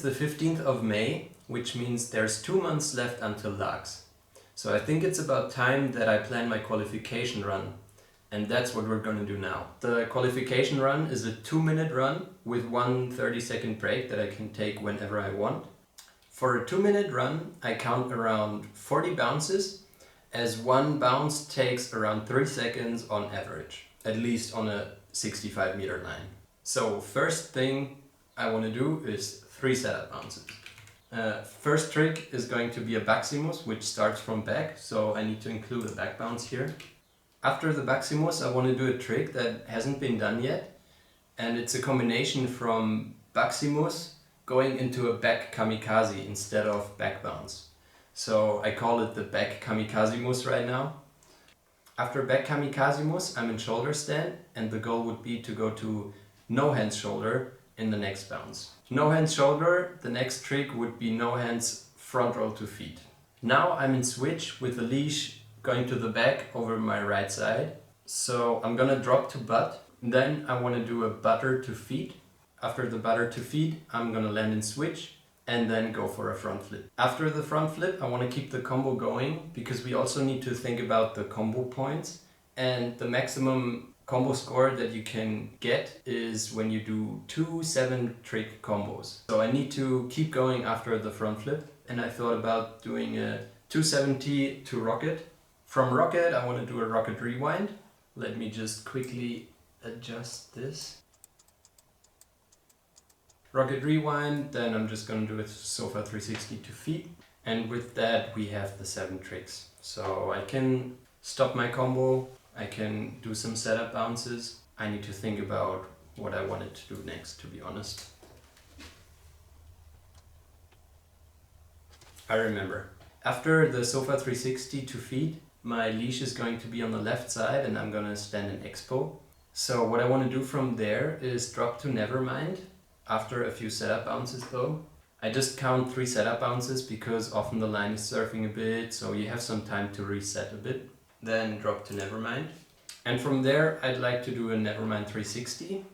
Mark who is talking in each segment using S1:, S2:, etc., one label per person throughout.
S1: the 15th of May, which means there's 2 months left until Laax. So I think it's about time that I plan my qualification run. And that's what we're going to do now. The qualification run is a 2-minute run with one 30-second break that I can take whenever I want. For a 2-minute run, I count around 40 bounces, as one bounce takes around 3 seconds on average, at least on a 65-meter line. So first thing I want to do is 3 setup bounces. First trick is going to be a Baximus, which starts from back, so I need to include a back bounce here. After the Baximus, I want to do a trick that hasn't been done yet, and it's a combination from Baximus going into a back kamikaze instead of back bounce. So I call it the back kamikaze-mus right now. After back kamikaze-mus, I'm in shoulder stand, and the goal would be to go to no hands shoulder in the next bounce. No hands shoulder, the next trick would be no hands front roll to feet. Now I'm in switch with the leash going to the back over my right side. So I'm gonna drop to butt, then I want to do a butter to feet. After the butter to feet, I'm gonna land in switch and then go for a front flip. After the front flip, I want to keep the combo going because we also need to think about the combo points, and the maximum combo score that you can get is when you do 2 7-trick combos. So I need to keep going after the front flip, and I thought about doing a 270 to rocket. From rocket, I want to do a rocket rewind. Let me just quickly adjust this. Rocket rewind, then I'm just going to do a sofa 360 to feet. And with that, we have the 7 tricks. So I can stop my combo, I can do some setup bounces. I need to think about what I wanted to do next, to be honest. I remember. After the sofa 360 to feet, my leash is going to be on the left side and I'm going to stand in expo. So what I want to do from there is drop to nevermind after a few setup bounces though. I just count 3 setup bounces because often the line is surfing a bit, so you have some time to reset a bit. Then drop to nevermind. And from there I'd like to do a nevermind 360.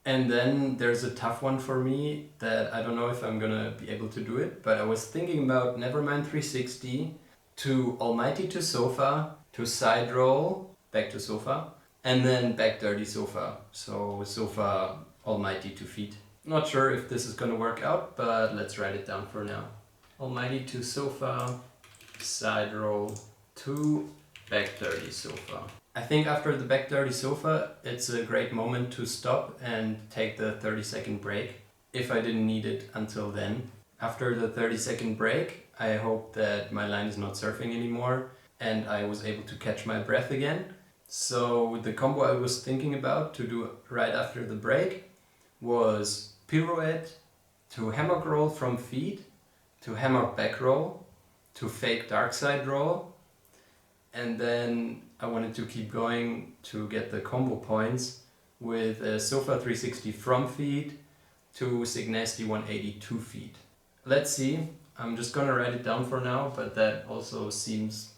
S1: And then there's a tough one for me that I don't know if I'm gonna be able to do it, but I was thinking about nevermind 360 to almighty to sofa, to side roll, back to sofa, and then back dirty sofa. So sofa almighty to feet. Not sure if this is gonna work out, but let's write it down for now. Almighty to sofa, side roll to back dirty sofa. I think after the back dirty sofa, it's a great moment to stop and take the 30-second break, if I didn't need it until then. After the 30-second break, I hope that my line is not surfing anymore and I was able to catch my breath again. So the combo I was thinking about to do right after the break was pirouette to hammock roll from feet, to hammock back roll, to fake dark side roll, and then I wanted to keep going to get the combo points with a sofa 360 from feet to sig nasty 180 2 feet. Let's see, I'm just gonna write it down for now, but that also seems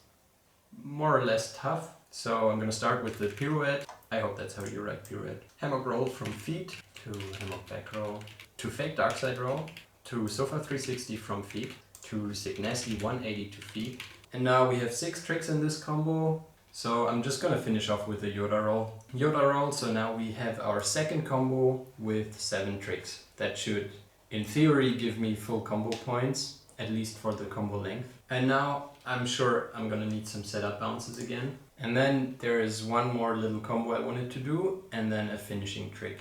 S1: more or less tough. So I'm gonna start with the pirouette. I hope that's how you write pirouette. Hammock roll from feet to hammock back roll, to fake dark side roll, to sofa 360 from feet, to sig nasty 180 to feet. And now we have 6 tricks in this combo. So I'm just gonna finish off with the Yoda roll. Yoda roll, so now we have our second combo with 7 tricks. That should, in theory, give me full combo points, at least for the combo length. And now I'm sure I'm gonna need some setup bounces again. And then there is one more little combo I wanted to do, and then a finishing trick.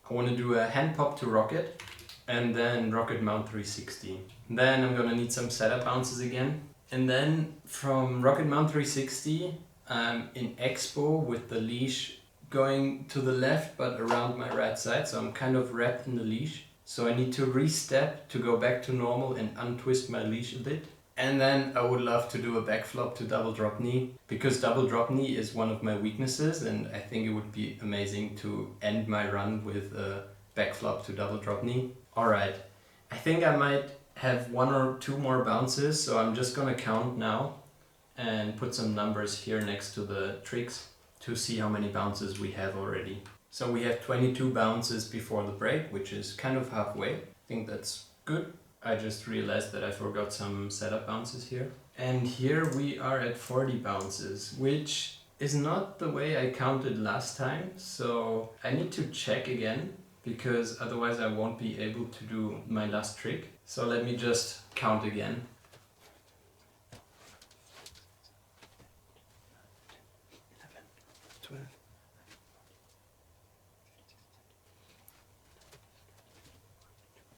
S1: I want to do a hand pop to rocket, and then rocket mount 360. Then I'm gonna need some setup bounces again. And then from rocket mount 360, I'm in expo with the leash going to the left but around my right side, so I'm kind of wrapped in the leash. So I need to re-step to go back to normal and untwist my leash a bit. And then I would love to do a back flop to double drop knee, because double drop knee is one of my weaknesses, and I think it would be amazing to end my run with a back flop to double drop knee. Alright, I think I might have 1 or 2 more bounces, so I'm just gonna count now and put some numbers here next to the tricks to see how many bounces we have already. So we have 22 bounces before the break, which is kind of halfway. I think that's good. I just realized that I forgot some setup bounces here. And here we are at 40 bounces, which is not the way I counted last time. So I need to check again, because otherwise I won't be able to do my last trick. So let me just count again.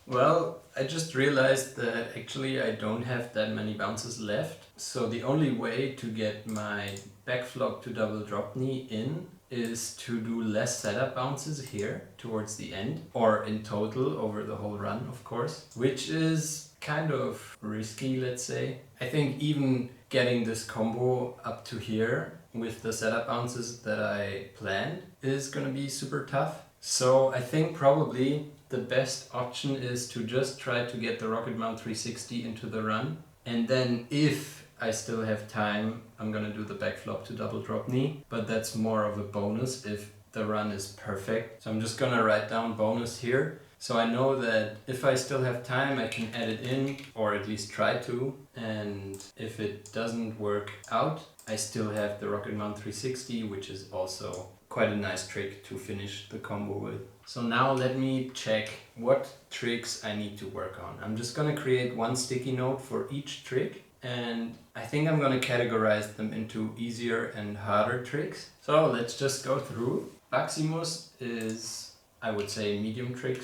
S1: Well, I just realized that actually I don't have that many bounces left. So the only way to get my back flop to double drop knee in is to do less setup bounces here towards the end, or in total over the whole run, of course, which is kind of risky, let's say. I think even getting this combo up to here with the setup bounces that I planned is gonna be super tough. So I think probably the best option is to just try to get the rocket mount 360 into the run, and then if I still have time, I'm gonna do the back flop to double drop knee, but that's more of a bonus if the run is perfect. So I'm just gonna write down bonus here. So I know that if I still have time, I can add it in, or at least try to. And if it doesn't work out, I still have the rocket mount 360, which is also quite a nice trick to finish the combo with. So now let me check what tricks I need to work on. I'm just gonna create one sticky note for each trick, and I think I'm gonna categorize them into easier and harder tricks. So let's just go through. Maximus is, I would say, medium trick,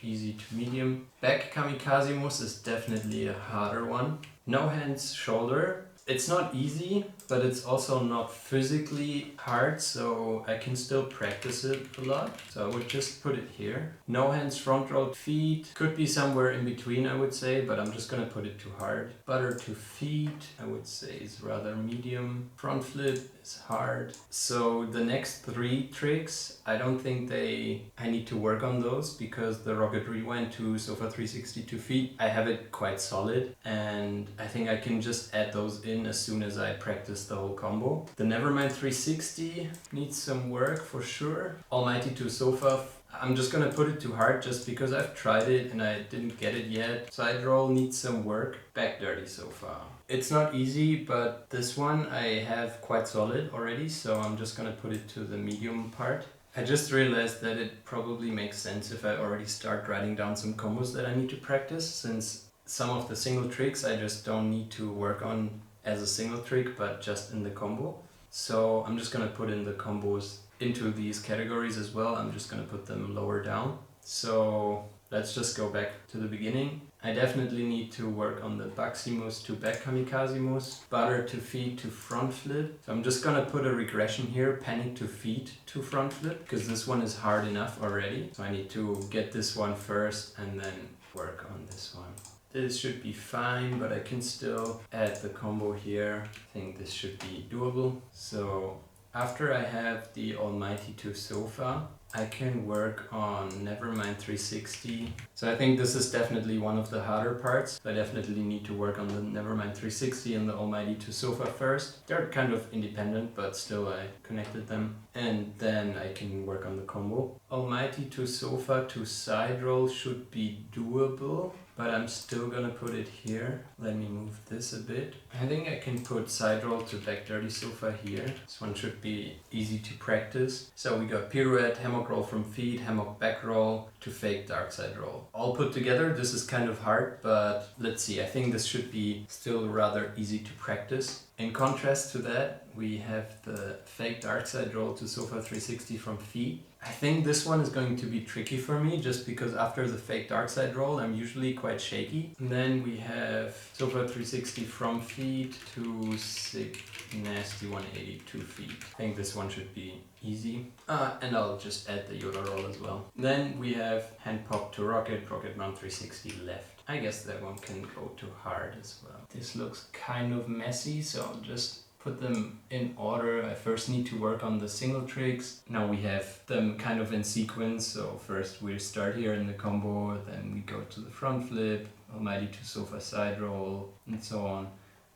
S1: easy to medium. Back kamikazemus is definitely a harder one. No hands shoulder. It's not easy, but it's also not physically hard, so I can still practice it a lot. So I would just put it here. No hands front roll feet. Could be somewhere in between, I would say, but I'm just gonna put it too hard. Butter to feet, I would say, is rather medium. Front flip is hard. So the next three tricks, I don't think I need to work on those, because the rocket rewind to sofa 360 to feet, I have it quite solid, and I think I can just add those in as soon as I practice the whole combo. The Nevermind 360 needs some work for sure. Almighty to sofa, I'm just gonna put it too hard just because I've tried it and I didn't get it yet. Side roll needs some work. Back dirty sofa. It's not easy, but this one I have quite solid already, so I'm just gonna put it to the medium part. I just realized that it probably makes sense if I already start writing down some combos that I need to practice, since some of the single tricks I just don't need to work on as a single trick, but just in the combo. So I'm just gonna put in the combos into these categories as well. I'm just gonna put them lower down. So let's just go back to the beginning. I definitely need to work on the Baximus to back kamikazemus, butter to feet to front flip. So I'm just gonna put a regression here, panic to feet to front flip, because this one is hard enough already. So I need to get this one first and then work on this one. This should be fine, but I can still add the combo here. I think this should be doable. So after I have the Almighty to sofa, I can work on Nevermind 360. So I think this is definitely one of the harder parts. I definitely need to work on the Nevermind 360 and the Almighty to sofa first. They're kind of independent, but still I connected them. And then I can work on the combo. Almighty to sofa to side roll should be doable, but I'm still gonna put it here. Let me move this a bit. I think I can put side roll to back dirty sofa here. This one should be easy to practice. So we got pirouette, hammock roll from feet, hammock back roll to fake dark side roll. All put together, this is kind of hard, but let's see. I think this should be still rather easy to practice. In contrast to that, we have the fake dark side roll to sofa 360 from feet. I think this one is going to be tricky for me, just because after the fake dark side roll, I'm usually quite shaky. And then we have sofa 360 from feet to sick nasty 180 2 feet. I think this one should be easy. And I'll just add the Yoda roll as well. Then we have hand pop to rocket, rocket mount 360 left. I guess that one can go too hard as well. This looks kind of messy, so I'll just put them in order. I first need to work on the single tricks. Now we have them kind of in sequence. So first we start here in the combo, then we go to the front flip, Almighty to sofa side roll, and so on.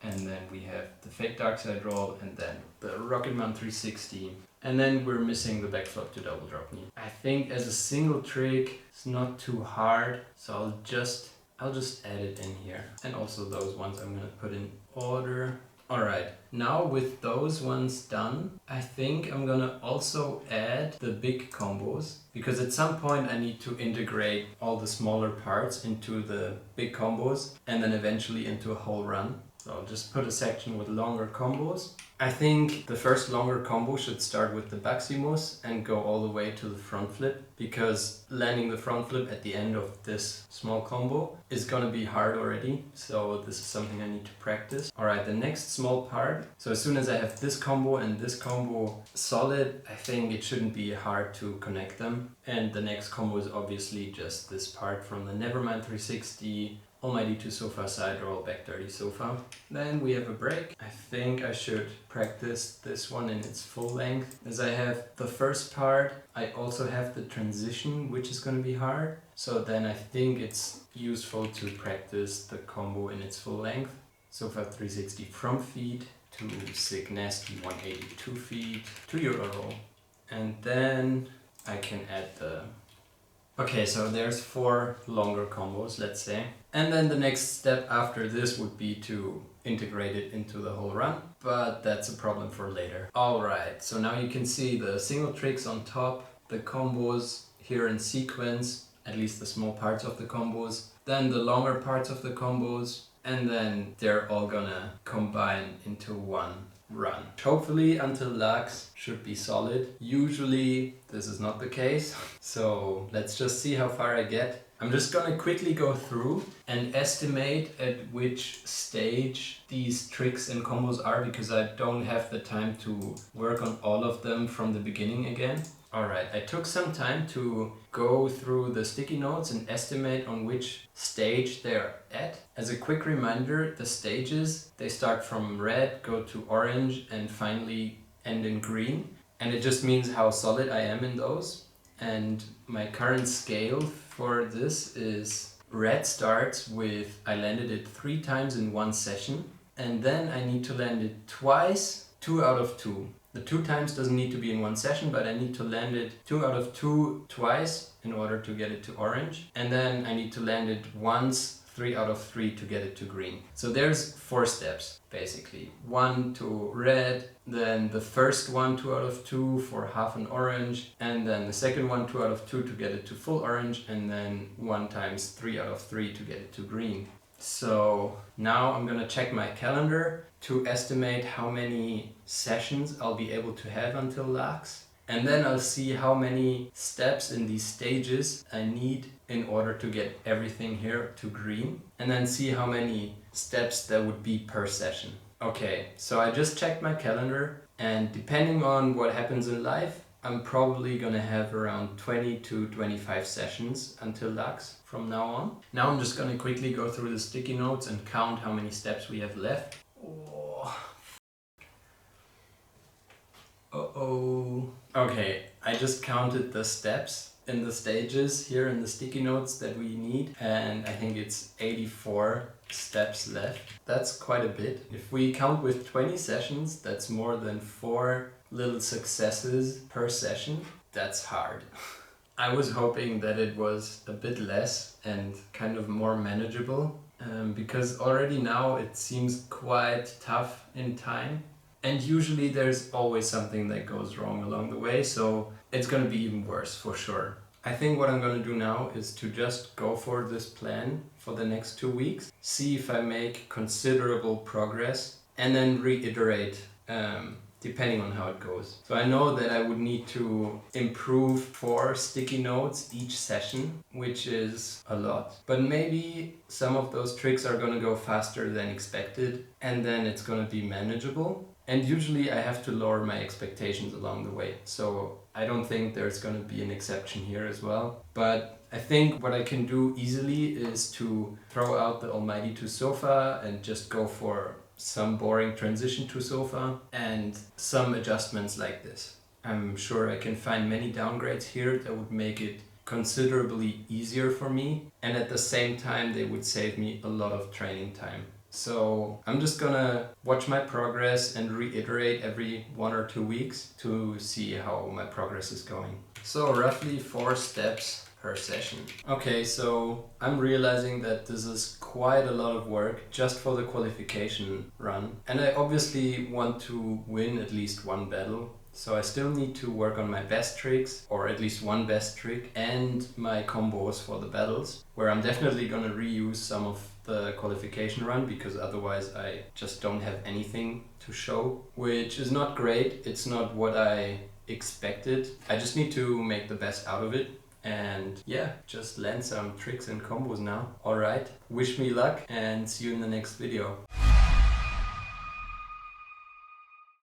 S1: And then we have the fake dark side roll, and then the rocket mount 360. And then we're missing the back flop to double drop knee. I think as a single trick, it's not too hard. So I'll just I'll just add it in here. And also those ones I'm gonna put in order. Alright, now with those ones done, I think I'm gonna also add the big combos, because at some point I need to integrate all the smaller parts into the big combos and then eventually into a whole run. So I'll just put a section with longer combos. I think the first longer combo should start with the Baximus and go all the way to the front flip, because landing the front flip at the end of this small combo is gonna be hard already. So this is something I need to practice. Alright, the next small part. So as soon as I have this combo and this combo solid, I think it shouldn't be hard to connect them. And the next combo is obviously just this part from the Nevermind 360, Almighty to sofa side roll back dirty sofa. Then we have a break. I think I should practice this one in its full length. As I have the first part, I also have the transition, which is going to be hard. So then I think it's useful to practice the combo in its full length. Sofa 360 from feet to Sig Nasty 182 feet to Euro roll. And then I can add the... Okay, so there's 4 longer combos, let's say. And then the next step after this would be to integrate it into the whole run, but that's a problem for later. Alright, so now you can see the single tricks on top, the combos here in sequence, at least the small parts of the combos, then the longer parts of the combos, and then they're all gonna combine into one run. Hopefully until Laax should be solid. Usually this is not the case, so let's just see how far I get. I'm just gonna quickly go through and estimate at which stage these tricks and combos are, because I don't have the time to work on all of them from the beginning again. Alright, I took some time to go through the sticky notes and estimate on which stage they're at. As a quick reminder, the stages, they start from red, go to orange, and finally end in green. And it just means how solid I am in those. And my current scale for this is red starts with I landed it 3 times in one session, and then I need to land it twice, 2 out of 2. The 2 times doesn't need to be in one session, but I need to land it 2 out of 2 twice in order to get it to orange. And then I need to land it once, 3 out of 3 to get it to green. So there's 4 steps basically. 1 to red, then the first one 2 out of 2 for half an orange, and then the second one 2 out of 2 to get it to full orange, and then 1 times 3 out of 3 to get it to green. So now I'm gonna check my calendar to estimate how many sessions I'll be able to have until Laax. And then I'll see how many steps in these stages I need in order to get everything here to green. And then see how many steps there would be per session. Okay, so I just checked my calendar, and depending on what happens in life, I'm probably gonna have around 20 to 25 sessions until Laax from now on. Now I'm just gonna quickly go through the sticky notes and count how many steps we have left. Oh. Uh-oh. Okay, I just counted the steps in the stages here in the sticky notes that we need, and I think it's 84 steps left. That's quite a bit. If we count with 20 sessions, that's more than 4 little successes per session. That's hard. I was hoping that it was a bit less and kind of more manageable, because already now it seems quite tough in time. And usually there's always something that goes wrong along the way, so it's gonna be even worse for sure. I think what I'm gonna do now is to just go for this plan for the next 2 weeks, see if I make considerable progress, and then reiterate depending on how it goes. So I know that I would need to improve 4 sticky notes each session, which is a lot. But maybe some of those tricks are gonna go faster than expected, and then it's gonna be manageable. And usually I have to lower my expectations along the way. So I don't think there's gonna be an exception here as well. But I think what I can do easily is to throw out the Almighty to sofa and just go for some boring transition to sofa and some adjustments like this. I'm sure I can find many downgrades here that would make it considerably easier for me, and at the same time they would save me a lot of training time. So I'm just gonna watch my progress and reiterate every 1 or 2 weeks to see how my progress is going. So roughly 4 steps per session. Okay, so I'm realizing that this is quite a lot of work just for the qualification run. And I obviously want to win at least one battle. So I still need to work on my best tricks, or at least one best trick, and my combos for the battles, where I'm definitely gonna reuse some of the qualification run, because otherwise I just don't have anything to show, which is not great. It's not what I expected. I just need to make the best out of it. And yeah, just land some tricks and combos now. Alright, wish me luck and see you in the next video.